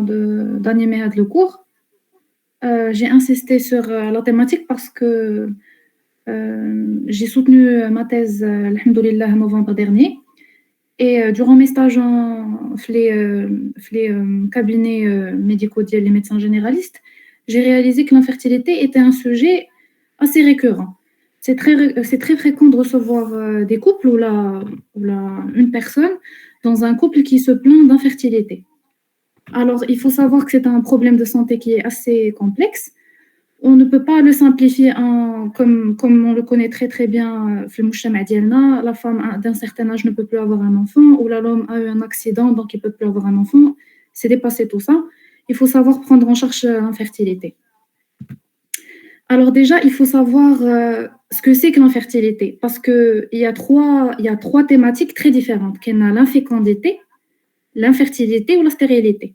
d'animer le cours. J'ai insisté sur la thématique parce que j'ai soutenu ma thèse, alhamdoulilah, en novembre dernier. Et durant mes stages dans les cabinets médicaux des médecins généralistes, j'ai réalisé que l'infertilité était un sujet assez récurrent. C'est très fréquent de recevoir des couples où une personne dans un couple qui se plaint d'infertilité. Alors, il faut savoir que c'est un problème de santé qui est assez complexe. On ne peut pas le simplifier comme on le connaît très très bien la femme d'un certain âge ne peut plus avoir un enfant, ou l'homme a eu un accident donc il ne peut plus avoir un enfant. C'est dépassé tout ça. Il faut savoir prendre en charge l'infertilité. Alors déjà, il faut savoir ce que c'est que l'infertilité, parce qu'il y a trois thématiques très différentes. Il y a l'infécondité, l'infertilité ou la stérilité.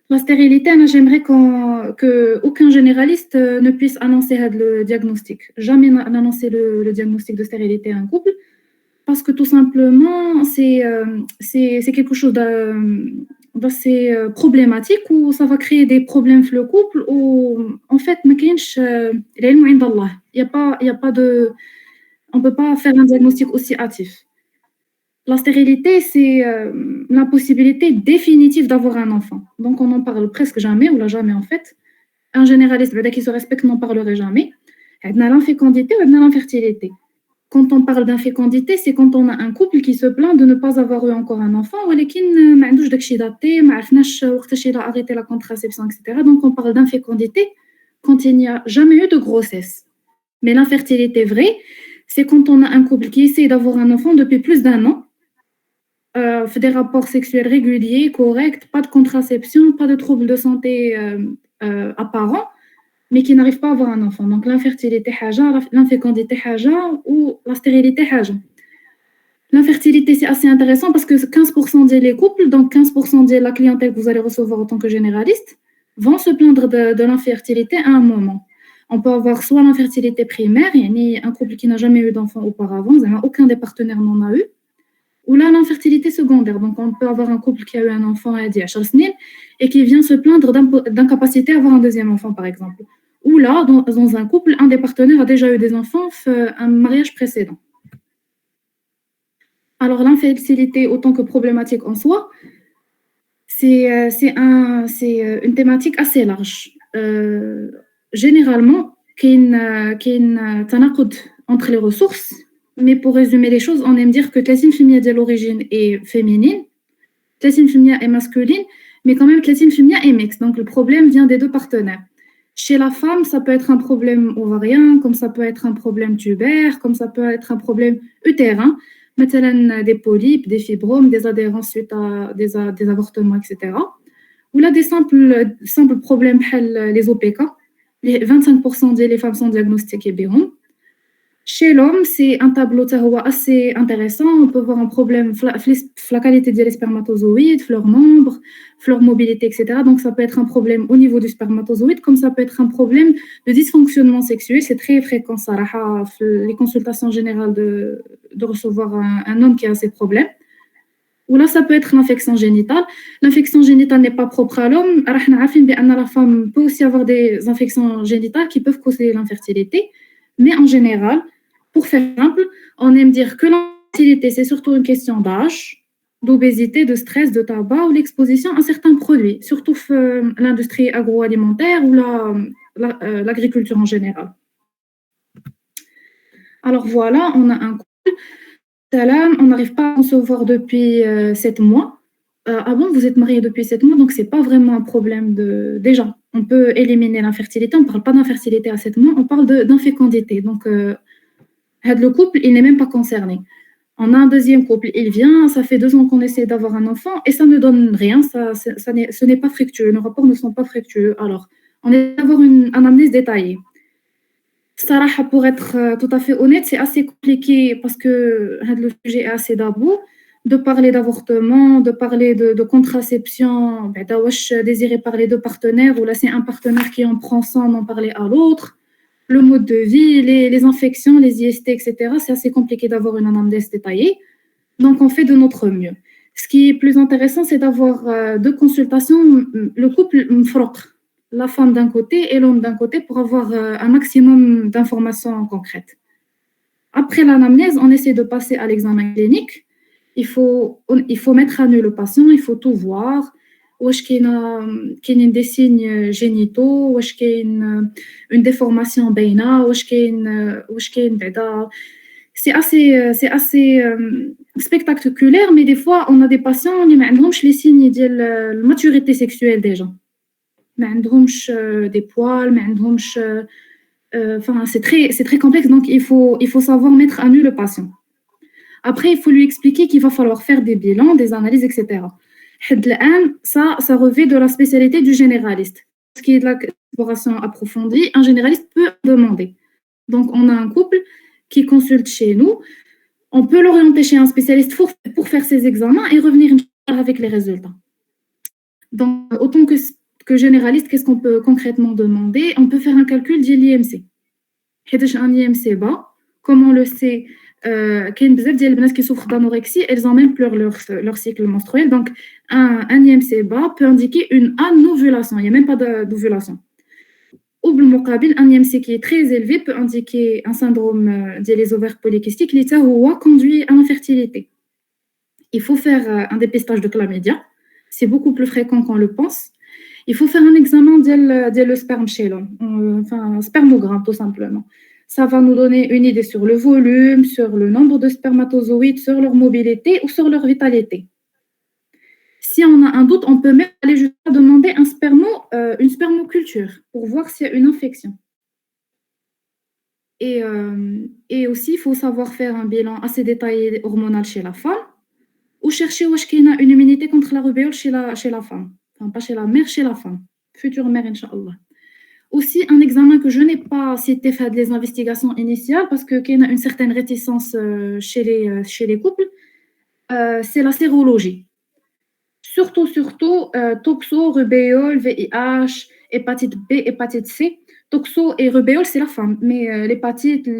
La stérilité, j'aimerais qu'aucun généraliste ne puisse annoncer le diagnostic. Jamais n'annoncer le diagnostic de stérilité à un couple, parce que tout simplement, c'est quelque chose d'assez problématique où ça va créer des problèmes dans le couple où, en fait, on ne peut pas faire un diagnostic aussi hâtif. La stérilité, c'est l'impossibilité définitive d'avoir un enfant. Donc, on n'en parle presque jamais, ou là jamais en fait. Un généraliste qui se respecte n'en parlerait jamais. On a l'infécondité ou on a l'infertilité. Quand on parle d'infécondité, c'est quand on a un couple qui se plaint de ne pas avoir eu encore un enfant, ou qui n'a pas arrêté la contraception, etc. Donc, on parle d'infécondité quand il n'y a jamais eu de grossesse. Mais l'infertilité vraie, c'est quand on a un couple qui essaie d'avoir un enfant depuis plus d'un an, fait des rapports sexuels réguliers, corrects, pas de contraception, pas de troubles de santé apparents, mais qui n'arrivent pas à avoir un enfant. Donc l'infertilité, l'infécondité, ou la stérilité. L'infertilité, c'est assez intéressant parce que 15% des couples, donc 15% de la clientèle que vous allez recevoir en tant que généraliste, vont se plaindre de l'infertilité à un moment. On peut avoir soit l'infertilité primaire, un couple qui n'a jamais eu d'enfant auparavant, aucun des partenaires n'en a eu, ou là l'infertilité secondaire. Donc on peut avoir un couple qui a eu un enfant à 10 semaines et qui vient se plaindre d'incapacité à avoir un deuxième enfant, par exemple. Ou là, dans un couple, un des partenaires a déjà eu des enfants un mariage précédent. Alors l'infertilité, autant que problématique en soi, c'est une thématique assez large. Généralement, qu'il y a un tanaqud entre les ressources. Mais pour résumer les choses, on aime dire que 30% de l'origine est féminine, 30% est masculine, mais quand même 30% est mixte. Donc le problème vient des deux partenaires. Chez la femme, ça peut être un problème ovarien, comme ça peut être un problème tubaire, comme ça peut être un problème utérin, مثلا des polypes, des fibromes, des adhérences suite à des avortements, etc. Ou là des simples problèmes, les OPK, les 25% des femmes sont diagnostiquées BIROM. Chez l'homme, c'est un tableau assez intéressant. On peut voir un problème la qualité des spermatozoïdes, leur nombre, leur mobilité, etc. Donc, ça peut être un problème au niveau du spermatozoïde, comme ça peut être un problème de dysfonctionnement sexuel. C'est très fréquent, ça, les consultations générales de recevoir un homme qui a ces problèmes. Ou là, ça peut être l'infection génitale. L'infection génitale n'est pas propre à l'homme. La femme peut aussi avoir des infections génitales qui peuvent causer l'infertilité. Mais en général, pour faire simple, on aime dire que l'infertilité, c'est surtout une question d'âge, d'obésité, de stress, de tabac ou l'exposition à certains produits, surtout l'industrie agroalimentaire ou l'agriculture en général. Alors voilà, on a un couple. On n'arrive pas à concevoir depuis 7 mois. Avant, vous êtes mariés depuis 7 mois, donc ce n'est pas vraiment un problème déjà. On peut éliminer l'infertilité, on ne parle pas d'infertilité à 7 mois, on parle d'infécondité. Donc, le couple, il n'est même pas concerné. On a un deuxième couple, il vient, ça fait 2 ans qu'on essaie d'avoir un enfant et ça ne donne rien, ce n'est pas fructueux, nos rapports ne sont pas fructueux. Alors, on est d'avoir une anamnèse détaillée. Sarah, pour être tout à fait honnête, c'est assez compliqué parce que le sujet est assez tabou. De parler d'avortement, de parler de contraception, désirer parler de partenaires, ou là c'est un partenaire qui en prend sans en parler à l'autre, le mode de vie, les infections, les IST, etc. C'est assez compliqué d'avoir une anamnèse détaillée, donc on fait de notre mieux. Ce qui est plus intéressant, c'est d'avoir deux consultations, le couple مفروق, la femme d'un côté et l'homme d'un côté, pour avoir un maximum d'informations concrètes. Après l'anamnèse, on essaie de passer à l'examen clinique. Il faut mettre à nu le patient, il faut tout voir. واش كاينين des signes génitaux, واش كاين une déformation باينه, واش كاين بعدا. C'est assez spectaculaire, mais des fois on a des patients اللي ما عندهمش les signes ديال الماتورité sexuelle déjà. ما عندهمش des poils, ما عندهمش enfin c'est très complexe, donc il faut savoir mettre à nu le patient. Après, il faut lui expliquer qu'il va falloir faire des bilans, des analyses, etc. Ça revêt de la spécialité du généraliste. Ce qui est de l'exploration approfondie, un généraliste peut demander. Donc, on a un couple qui consulte chez nous. On peut l'orienter chez un spécialiste pour faire ses examens et revenir avec les résultats. Donc, autant que généraliste, qu'est-ce qu'on peut concrètement demander? On peut faire un calcul de l'IMC. Un IMC bas, comme on le sait, كاين بزاف ديال البنات qui souffrent d'anorexie, elles ont même plus leur cycle menstruel. Donc un IMC bas peut indiquer une anovulation, il n'y a même pas d'ovulation. Au بالمقابل, un IMC qui est très élevé peut indiquer un syndrome des ovaires polykystiques qui conduit à l'infertilité. Il faut faire un dépistage de chlamydia, c'est beaucoup plus fréquent qu'on le pense. Il faut faire un examen de sperme chez l'homme, enfin un spermogramme tout simplement. Ça va nous donner une idée sur le volume, sur le nombre de spermatozoïdes, sur leur mobilité ou sur leur vitalité. Si on a un doute, on peut même aller jusqu'à demander une spermoculture pour voir s'il y a une infection. Et aussi, il faut savoir faire un bilan assez détaillé hormonal chez la femme ou chercher où est-ce qu'il y a une immunité contre la rubéole chez la femme. Enfin, pas chez la mère, chez la femme. Future mère, Inch'Allah. Aussi, un examen que je n'ai pas cité fait les investigations initiales parce qu'il y a une certaine réticence chez les couples, c'est la sérologie. Surtout, toxo, rubéole, VIH, hépatite B, hépatite C. Toxo et rubéole, c'est la femme, mais l'hépatite B,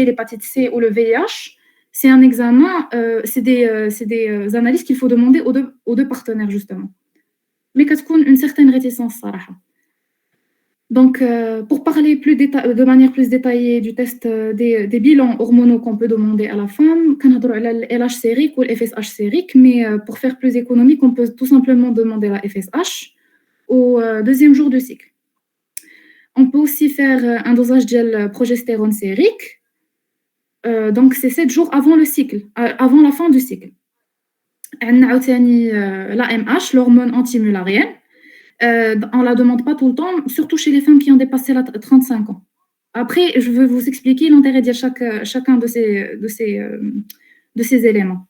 l'hépatite C ou le VIH, c'est un examen, c'est des analyses qu'il faut demander aux deux partenaires, justement. Mais qu'est-ce une certaine réticence, صراحة. Donc, pour parler de manière plus détaillée du test des bilans hormonaux qu'on peut demander à la femme, on a le LH sérique ou le FSH sérique, mais pour faire plus économique, on peut tout simplement demander la FSH au deuxième jour du cycle. On peut aussi faire un dosage de progestérone sérique, donc c'est 7 jours avant le cycle, avant la fin du cycle. L'AMH, l'hormone antimularienne, on ne la demande pas tout le temps, surtout chez les femmes qui ont dépassé 35 ans. Après, je vais vous expliquer l'intérêt de chacun de ces éléments.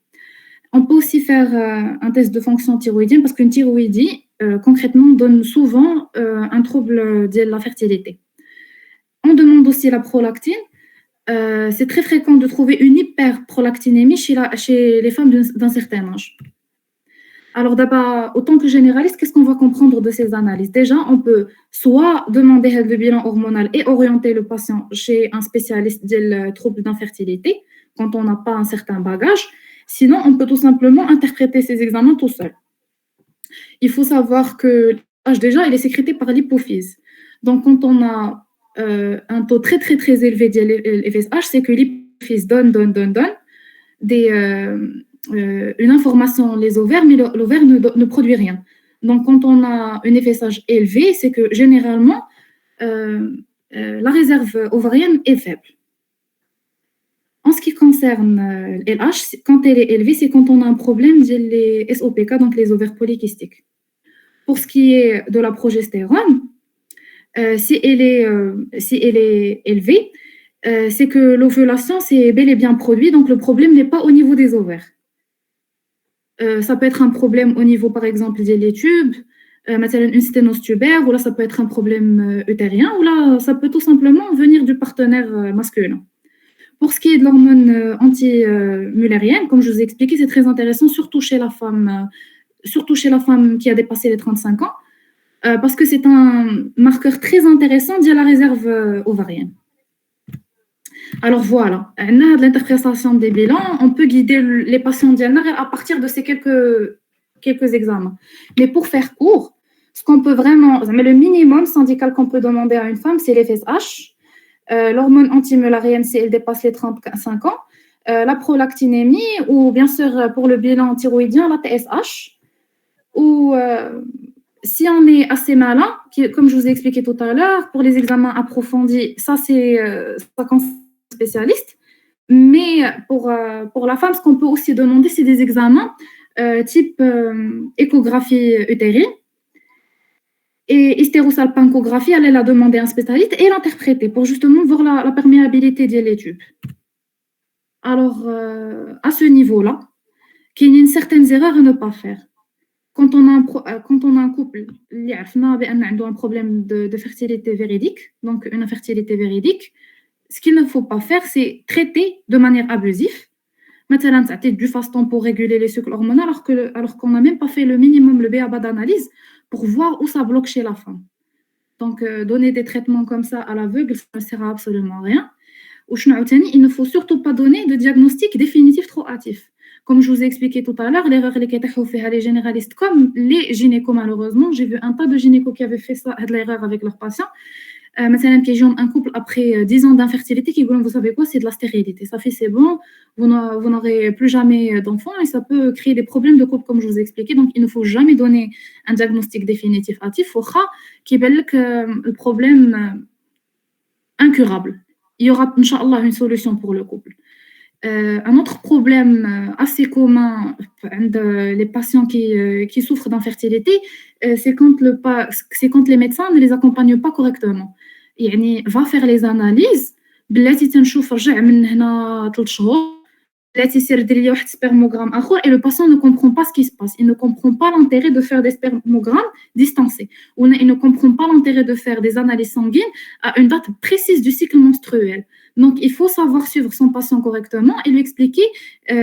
On peut aussi faire un test de fonction thyroïdienne parce qu'une thyroïdie, concrètement, donne souvent un trouble de la fertilité. On demande aussi la prolactine. C'est très fréquent de trouver une hyperprolactinémie chez les femmes d'un certain âge. Alors d'abord, autant que généraliste, qu'est-ce qu'on va comprendre de ces analyses? Déjà, on peut soit demander le bilan hormonal et orienter le patient chez un spécialiste des troubles d'infertilité quand on n'a pas un certain bagage. Sinon, on peut tout simplement interpréter ces examens tout seul. Il faut savoir que l'âge déjà, il est sécrété par l'hypophyse. Donc, quand on a un taux très très très élevé de FSH, c'est que l'hypophyse donne une information les ovaires, mais l'ovaire ne produit rien. Donc, quand on a une FSH élevée, c'est que généralement, la réserve ovarienne est faible. En ce qui concerne LH, quand elle est élevée, c'est quand on a un problème des SOPK, donc les ovaires polykystiques. Pour ce qui est de la progestérone, si elle est élevée, c'est que l'ovulation c'est bel et bien produit, donc le problème n'est pas au niveau des ovaires. Ça peut être un problème au niveau, par exemple, des tubes, une sténose tubaire, ou là, ça peut être un problème utérien, ou là, ça peut tout simplement venir du partenaire masculin. Pour ce qui est de l'hormone anti-mullérienne, comme je vous ai expliqué, c'est très intéressant, surtout chez la femme qui a dépassé les 35 ans, parce que c'est un marqueur très intéressant de la réserve ovarienne. Alors voilà, on a de l'interprétation des bilans, on peut guider les patients diagnostiques à partir de ces quelques examens. Mais pour faire court, ce qu'on peut vraiment, mais le minimum syndical qu'on peut demander à une femme, c'est l'FSH, l'hormone antimularienne si elle dépasse les 35 ans, la prolactinémie ou bien sûr pour le bilan thyroïdien, la TSH, ou si on est assez malin, comme je vous ai expliqué tout à l'heure, pour les examens approfondis, ça c'est ça concerne un spécialiste. Mais pour la femme, ce qu'on peut aussi demander, c'est des examens type échographie utérine et hystérosalpingographie. Elle a demandé à un spécialiste et l'interpréter pour justement voir la perméabilité de l'étude. Alors, à ce niveau-là, qu'il y a certaines erreurs à ne pas faire. Quand on a un couple qui a un problème de fertilité véridique, donc une infertilité véridique, ce qu'il ne faut pas faire, c'est traiter de manière abusive. Maintenant, tu as du faston pour réguler les cycles hormonaux alors qu'on n'a même pas fait le minimum, le BABA d'analyse pour voir où ça bloque chez la femme. Donc, donner des traitements comme ça à l'aveugle, ça ne sert à absolument rien. Il ne faut surtout pas donner de diagnostic définitif trop hâtif. Comme je vous ai expliqué tout à l'heure, l'erreur les généralistes comme les gynécos, malheureusement, j'ai vu un tas de gynécos qui avaient fait ça, l'erreur avec leurs patients. مثلا كيجيهم un couple après 10 ans d'infertilité qui disent vous savez quoi, c'est de la stérilité, ça fait c'est bon, vous n'aurez plus jamais d'enfants et ça peut créer des problèmes de couple comme je vous ai expliqué. Donc il ne faut jamais donner un diagnostic définitif hâtif qui يبان لك le problème incurable. Il y aura inchallah une solution pour le couple. Un autre problème assez commun les patients qui souffrent d'infertilité, c'est quand les médecins ne les accompagnent pas correctement. يعني va faire les analyses بلاتي تنشوف رجع من هنا 3 شهور بلاتي سير دير لي واحد سبرموغرام اخر et le patient ne comprend pas ce qui se passe, il ne comprend pas l'intérêt de faire des spermogrammes distancés ou il ne comprend pas l'intérêt de faire des analyses sanguines à une date précise du cycle menstruel. Donc il faut savoir suivre son patient correctement et lui expliquer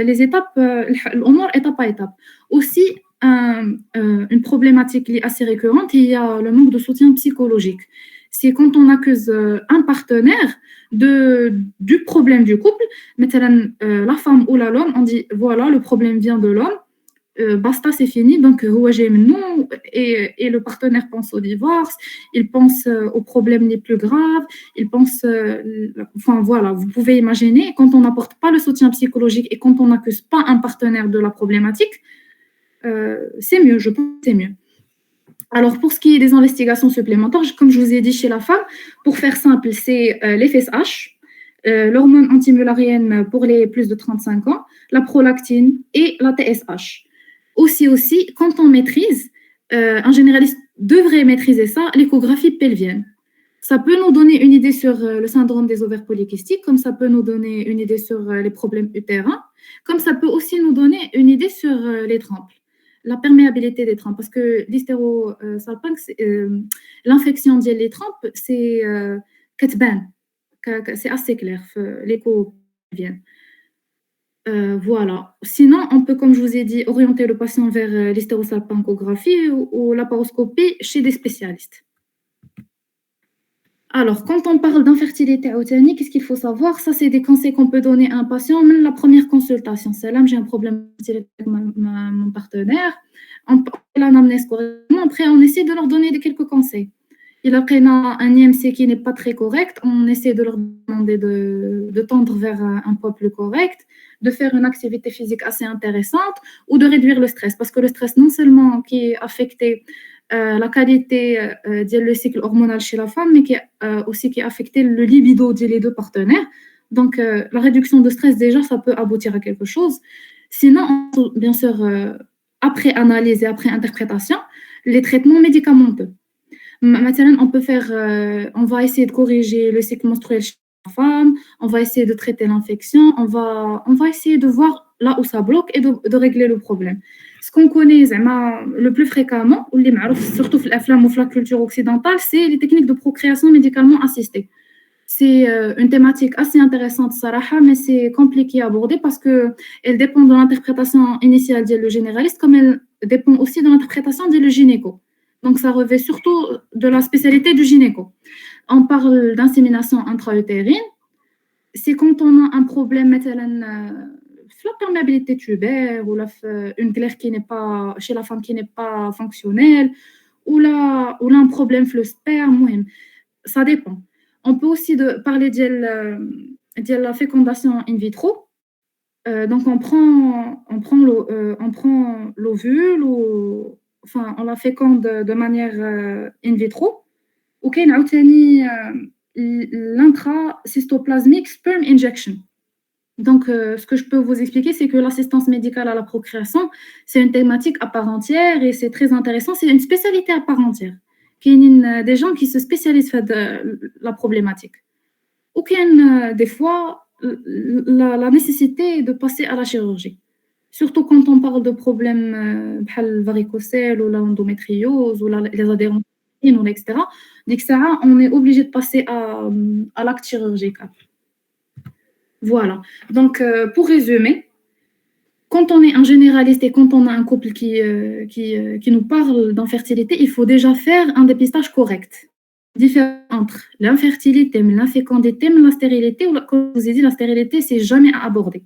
les étapes étape à étape. Aussi une problématique assez récurrente, il y a le manque de soutien psychologique. C'est quand on accuse un partenaire du problème du couple, la femme ou l'homme, on dit voilà, le problème vient de l'homme, basta, c'est fini, donc et le partenaire pense au divorce, il pense aux problèmes les plus graves, il pense, enfin voilà, vous pouvez imaginer, quand on n'apporte pas le soutien psychologique et quand on n'accuse pas un partenaire de la problématique, c'est mieux, je pense que c'est mieux. Alors, pour ce qui est des investigations supplémentaires, comme je vous ai dit chez la femme, pour faire simple, c'est l'FSH, l'hormone antimularienne pour les plus de 35 ans, la prolactine et la TSH. Aussi, quand on maîtrise, un généraliste devrait maîtriser ça, l'échographie pelvienne. Ça peut nous donner une idée sur le syndrome des ovaires polykystiques, comme ça peut nous donner une idée sur les problèmes utérins, comme ça peut aussi nous donner une idée sur les trompes. La perméabilité des trompes, parce que l'hystérosalpingue, l'infection des trompes, c'est c'est assez clair, l'écho pelvien. Voilà. Sinon, on peut, comme je vous ai dit, orienter le patient vers l'hystérosalpingographie ou la paroscopie chez des spécialistes. Alors, quand on parle d'infertilité autanique, qu'est-ce qu'il faut savoir? Ça, c'est des conseils qu'on peut donner à un patient, même la première consultation. C'est là, j'ai un problème avec mon partenaire. On fait l'anamnèse correctement. Après, on essaie de leur donner quelques conseils. Il a un IMC qui n'est pas très correct. On essaie de leur demander de tendre vers un poids plus correct, de faire une activité physique assez intéressante ou de réduire le stress. Parce que le stress, non seulement qui est affecté la qualité du cycle hormonal chez la femme, mais aussi qui a affecté le libido des deux partenaires. Donc, la réduction de stress, déjà, ça peut aboutir à quelque chose. Sinon, bien sûr, après analyse et après interprétation, les traitements médicamenteux. Maintenant, on va essayer de corriger le cycle menstruel chez la femme, on va essayer de traiter l'infection, on va essayer de voir là où ça bloque et de régler le problème. Ce qu'on connaît le plus fréquemment, surtout dans la culture occidentale, c'est les techniques de procréation médicalement assistée. C'est une thématique assez intéressante, Sarah, mais c'est compliqué à aborder parce qu'elle dépend de l'interprétation initiale du généraliste, comme elle dépend aussi de l'interprétation du gynéco. Donc, ça revêt surtout de la spécialité du gynéco. On parle d'insémination intra-utérine, c'est quand on a un problème مثلا في la perméabilité tubaire ou une glaire qui n'est pas chez la femme qui n'est pas fonctionnelle ou là un problème في le sperme المهم ça dépend. On peut aussi parler de la fécondation in vitro. Donc on prend l'ovule ou enfin on la féconde de manière in vitro. وكاين عاوتاني l'intracystoplasmic sperm injection. Donc, ce que je peux vous expliquer, c'est que l'assistance médicale à la procréation, c'est une thématique à part entière et c'est très intéressant. C'est une spécialité à part entière. Il y a des gens qui se spécialisent dans la problématique. Ou qu'il y a des fois la nécessité de passer à la chirurgie. Surtout quand on parle de problèmes comme le varicocèle ou l'endométriose ou les adhérences, etc. On est obligé de passer à l'acte chirurgical. Voilà. Donc, pour résumer, quand on est un généraliste et quand on a un couple qui nous parle d'infertilité, il faut déjà faire un dépistage correct. Différent entre l'infertilité, l'infécondité, la stérilité, ou comme je vous ai dit, la stérilité, c'est jamais à aborder.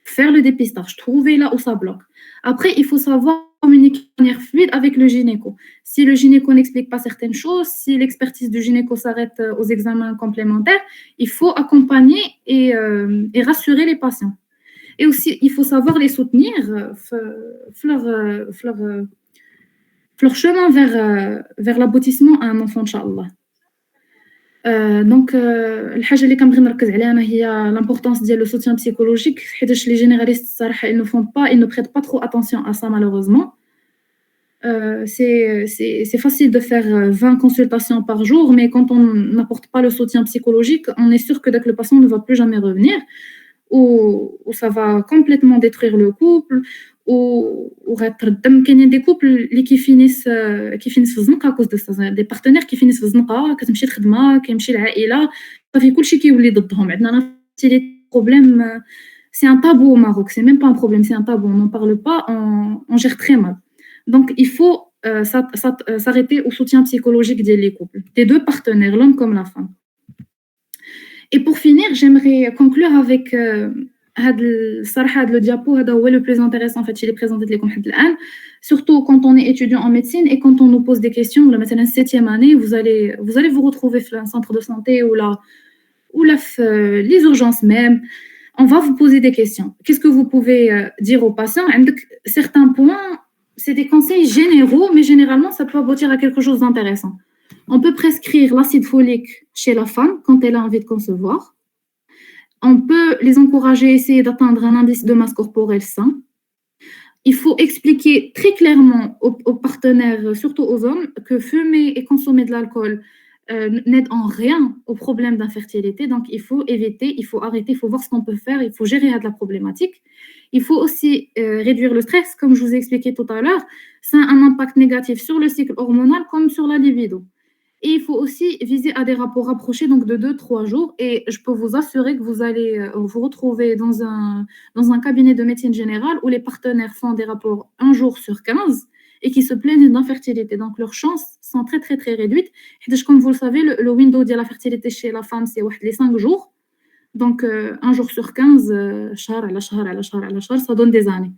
Faire le dépistage, trouver là où ça bloque. Après, il faut savoir communiquer de manière fluide avec le gynéco. Si le gynéco n'explique pas certaines choses, si l'expertise du gynéco s'arrête aux examens complémentaires, il faut accompagner et rassurer les patients. Et aussi, il faut savoir les soutenir leur chemin vers l'aboutissement à un enfant, Inch'Allah. Donc, الحاجة اللي كنبغي نركز عليها أنا هي l'importance ديال le soutien psychologique حيتاش les généralistes الصراحة ils ne prêtent pas trop attention à ça malheureusement. C'est facile de faire 20 consultations par jour, mais quand on n'apporte pas le soutien psychologique, on est sûr que dès que le patient ne va plus jamais revenir, ou ça va complètement détruire le couple, ou كاينين des couples qui finissent في الزنقة à cause de ça, des partenaires qui finissent في الزنقة, كتمشي الخدمة, كيمشي العائلة, صافي كلشي كيولي ضدهم. عندنا problème, c'est un tabou au Maroc, c'est même pas un problème, c'est un tabou, on n'en parle pas, on gère très mal. Donc il faut s'arrêter au soutien psychologique des couples, des deux partenaires, l'homme comme la femme. Et pour finir, j'aimerais conclure avec le diapo le plus intéressant en fait, il est présenté surtout quand on est étudiant en médecine et quand on nous pose des questions, la 7e année, vous allez vous retrouver dans un centre de santé ou les urgences même. On va vous poser des questions. Qu'est-ce que vous pouvez dire aux patients? Certains points, c'est des conseils généraux, mais généralement, ça peut aboutir à quelque chose d'intéressant. On peut prescrire l'acide folique chez la femme quand elle a envie de concevoir. On peut les encourager à essayer d'atteindre un indice de masse corporelle sain. Il faut expliquer très clairement aux partenaires, surtout aux hommes, que fumer et consommer de l'alcool n'aide en rien au problème d'infertilité. Donc, il faut éviter, il faut arrêter, il faut voir ce qu'on peut faire, il faut gérer de la problématique. Il faut aussi réduire le stress, comme je vous ai expliqué tout à l'heure. Ça a un impact négatif sur le cycle hormonal comme sur la libido. Et il faut aussi viser à des rapports rapprochés, donc de 2-3 jours. Et je peux vous assurer que vous allez vous retrouver dans un cabinet de médecine générale où les partenaires font des rapports 1 jour sur 15 et qui se plaignent d'infertilité. Donc leurs chances sont très très très réduites. Et comme vous le savez, le window de la fertilité chez la femme, c'est les 5 jours. Donc 1 jour sur 15, ça donne des années.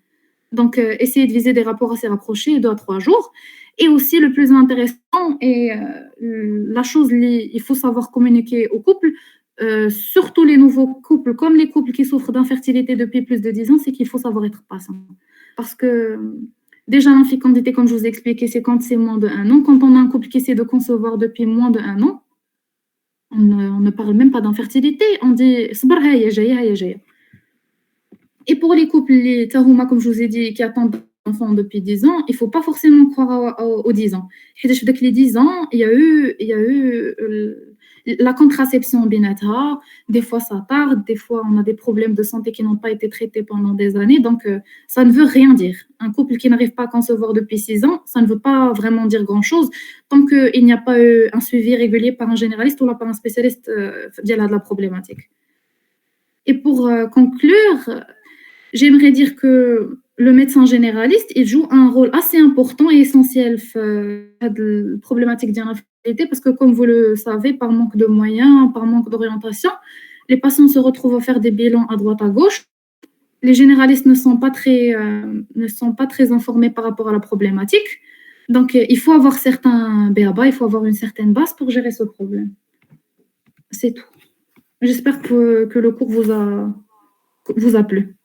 Donc essayez de viser des rapports assez rapprochés, 2 à 3 jours. Et aussi, le plus intéressant, et la chose, il faut savoir communiquer aux couples, surtout les nouveaux couples, comme les couples qui souffrent d'infertilité depuis plus de 10 ans, c'est qu'il faut savoir être patient. Parce que déjà, l'infécondité, comme je vous ai expliqué, c'est quand c'est moins de 1 an. Quand on a un couple qui essaie de concevoir depuis moins de 1 an, on ne parle même pas d'infertilité, on dit « صبر هيا جاية ». Et pour les couples, les tarouma, comme je vous ai dit, qui attendent enfant depuis 10 ans, il ne faut pas forcément croire aux 10 ans. Avec les 10 ans, il y a eu la contraception binata. Des fois, ça tarde. Des fois, on a des problèmes de santé qui n'ont pas été traités pendant des années. Donc, ça ne veut rien dire. Un couple qui n'arrive pas à concevoir depuis 6 ans, ça ne veut pas vraiment dire grand-chose tant qu'il n'y a pas eu un suivi régulier par un généraliste ou par un spécialiste de la problématique. Et pour conclure, j'aimerais dire que le médecin généraliste, il joue un rôle assez important et essentiel dans la problématique de l'infertilité parce que, comme vous le savez, par manque de moyens, par manque d'orientation, Les patients se retrouvent à faire des bilans à droite, à gauche. Les généralistes ne sont pas très informés par rapport à la problématique. Donc, il faut avoir certains BABA, il faut avoir une certaine base pour gérer ce problème. C'est tout. J'espère que le cours vous a plu.